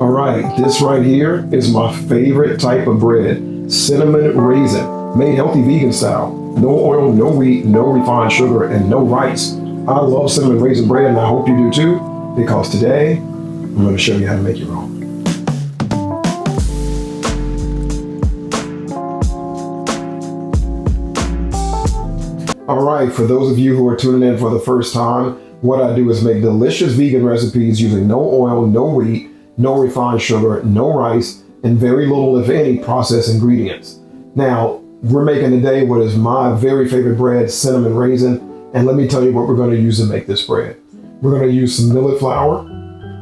All right, this right here is my favorite type of bread, cinnamon raisin, made healthy vegan style. No oil, no wheat, no refined sugar, and no rice. I love cinnamon raisin bread, and I hope you do too, because today I'm going to show you how to make your own. All right, for those of you who are tuning in for the first time, what I do is make delicious vegan recipes using no oil, no wheat, no refined sugar, no rice, and very little, if any, processed ingredients. Now, we're making today what is my very favorite bread, cinnamon raisin, and let me tell you what we're going to use to make this bread. We're going to use some millet flour,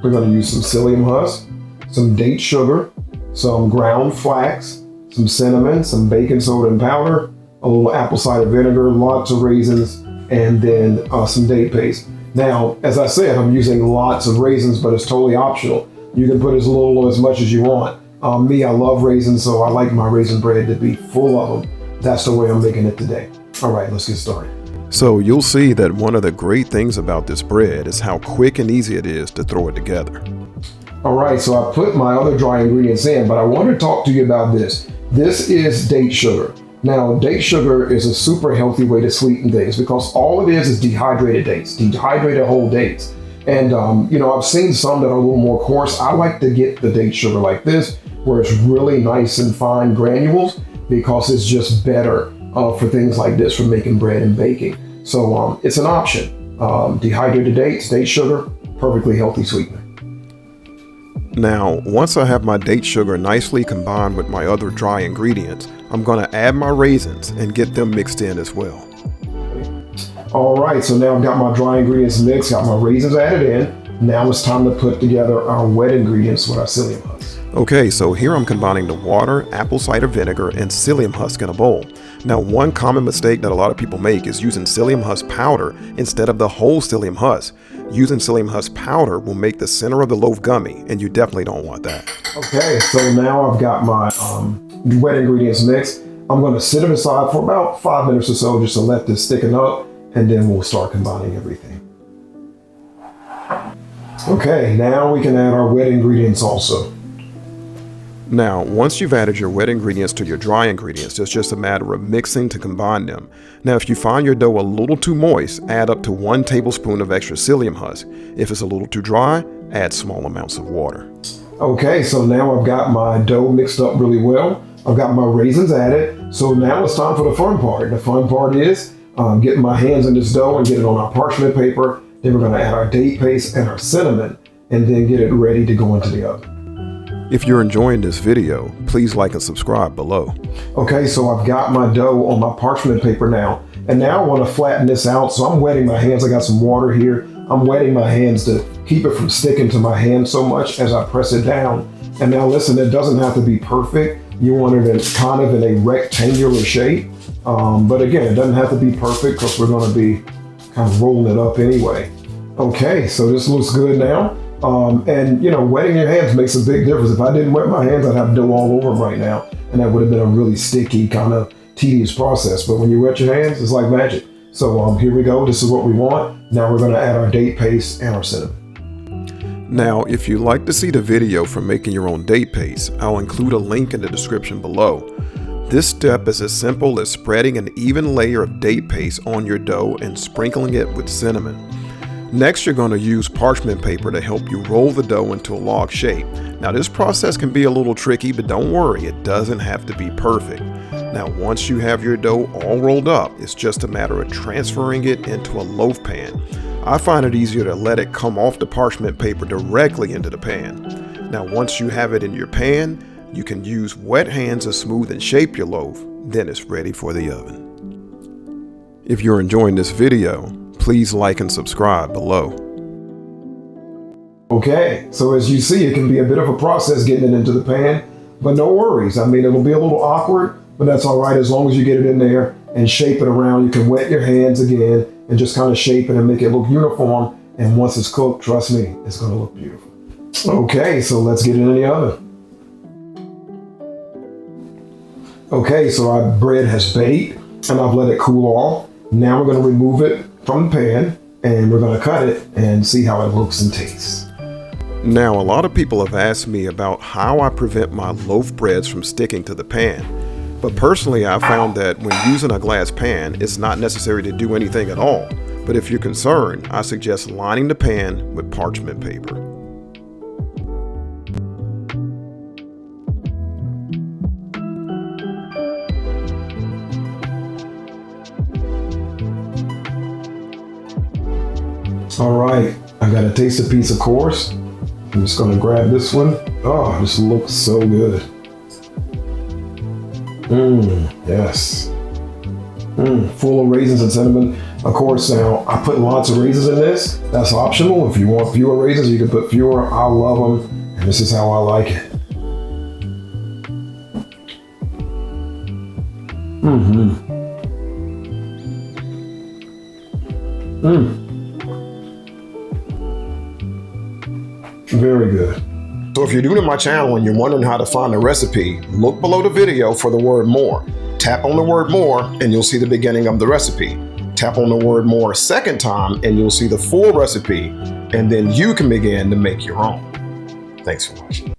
we're going to use some psyllium husk, some date sugar, some ground flax, some cinnamon, some baking soda and powder, a little apple cider vinegar, lots of raisins, and then some date paste. Now, as I said, I'm using lots of raisins, but it's totally optional. You can put as little or as much as you want. Me, I love raisins, so I like my raisin bread to be full of them. That's the way I'm making it today. All right, let's get started. So you'll see that one of the great things about this bread is how quick and easy it is to throw it together. All right, so I put my other dry ingredients in, but I want to talk to you about this. This is date sugar. Now, date sugar is a super healthy way to sweeten things because all it is dehydrated dates, dehydrated whole dates. And, I've seen some that are a little more coarse. I like to get the date sugar like this, where it's really nice and fine granules, because it's just better for things like this for making bread and baking. So it's an option. Dehydrated dates, date sugar, perfectly healthy sweetener. Now, once I have my date sugar nicely combined with my other dry ingredients, I'm going to add my raisins and get them mixed in as well. All right, so now I've got my dry ingredients mixed, got my raisins added in. Now it's time to put together our wet ingredients with our psyllium husk. Okay, so here I'm combining the water, apple cider vinegar, and psyllium husk in a bowl. Now, one common mistake that a lot of people make is using psyllium husk powder instead of the whole psyllium husk. Using psyllium husk powder will make the center of the loaf gummy, and you definitely don't want that. Okay, so now I've got my wet ingredients mixed. I'm going to sit them aside for about 5 minutes or so just to let this thicken up, and then we'll start combining everything. Okay, now we can add our wet ingredients also. Now, once you've added your wet ingredients to your dry ingredients, it's just a matter of mixing to combine them. Now, if you find your dough a little too moist, add up to 1 tablespoon of extra psyllium husk. If it's a little too dry, add small amounts of water. Okay, so now I've got my dough mixed up really well. I've got my raisins added. So now it's time for the fun part. The fun part is getting my hands in this dough and get it on our parchment paper. Then we're going to add our date paste and our cinnamon, and then get it ready to go into the oven. If you're enjoying this video, please like and subscribe below. Okay, so I've got my dough on my parchment paper now, and now I want to flatten this out, so I'm wetting my hands. I got some water here. I'm wetting my hands to keep it from sticking to my hand so much as I press it down. And now listen, it doesn't have to be perfect. You want it in kind of in a rectangular shape, but again, it doesn't have to be perfect because we're going to be kind of rolling it up anyway. Okay, so this looks good now. Wetting your hands makes a big difference. If I didn't wet my hands, I'd have dough all over them right now, and that would have been a really sticky, kind of tedious process. But when you wet your hands, it's like magic. So here we go. This is what we want. Now we're going to add our date paste and our cinnamon. Now, if you'd like to see the video for making your own date paste, I'll include a link in the description below. This step is as simple as spreading an even layer of date paste on your dough and sprinkling it with cinnamon. Next, you're going to use parchment paper to help you roll the dough into a log shape. Now, this process can be a little tricky, but don't worry, it doesn't have to be perfect. Now, once you have your dough all rolled up, it's just a matter of transferring it into a loaf pan. I find it easier to let it come off the parchment paper directly into the pan. Now, once you have it in your pan, you can use wet hands to smooth and shape your loaf. Then it's ready for the oven. If you're enjoying this video, please like and subscribe below. Okay, so as you see, it can be a bit of a process getting it into the pan, but no worries. I mean, it'll be a little awkward, but that's all right as long as you get it in there and shape it around. You can wet your hands again and just kind of shape it and make it look uniform. And once it's cooked, trust me, it's going to look beautiful. Okay, so let's get it in the oven. Okay, so our bread has baked and I've let it cool off. Now we're going to remove it from the pan and we're going to cut it and see how it looks and tastes. Now, a lot of people have asked me about how I prevent my loaf breads from sticking to the pan. But personally, I found that when using a glass pan, it's not necessary to do anything at all. But if you're concerned, I suggest lining the pan with parchment paper. All right, I got a taste of piece, of course. I'm just gonna grab this one. Oh, this looks so good. Yes. Full of raisins and cinnamon. Of course, now I put lots of raisins in this. That's optional. If you want fewer raisins, you can put fewer. I love them, and this is how I like it. Very good. So if you're new to my channel and you're wondering how to find the recipe, look below the video for the word more. Tap on the word more and you'll see the beginning of the recipe. Tap on the word more a second time and you'll see the full recipe, and then you can begin to make your own. Thanks for watching.